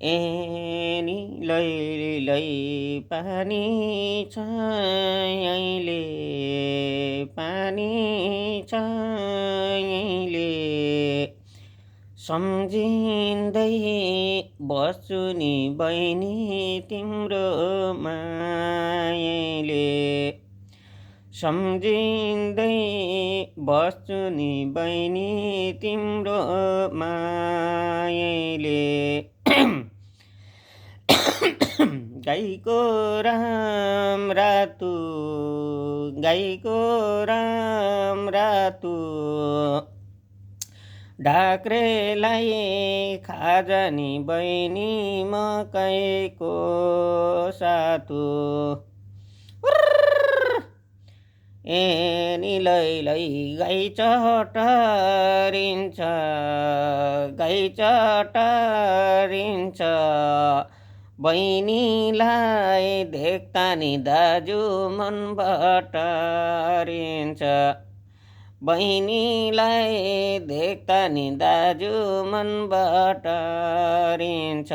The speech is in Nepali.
ए नि लै पानी छैले पानी छैले सम्झिँदै बस्छु नि बहिनी तिम्रो मायाले सम्झिँदै बस्छु नि बहिनी तिम्रो मायाले गाईको राम रातु गाईको राम रातु ढाक्रेलाई खाजनी बहिनी मकैको सातु ए नि लै गाई चटरिन्छ बहिनीलाई देख्दा नि दाजु मन बटारिन्छ बहिनीलाई देख्दा नि दाजु मन बटारिन्छ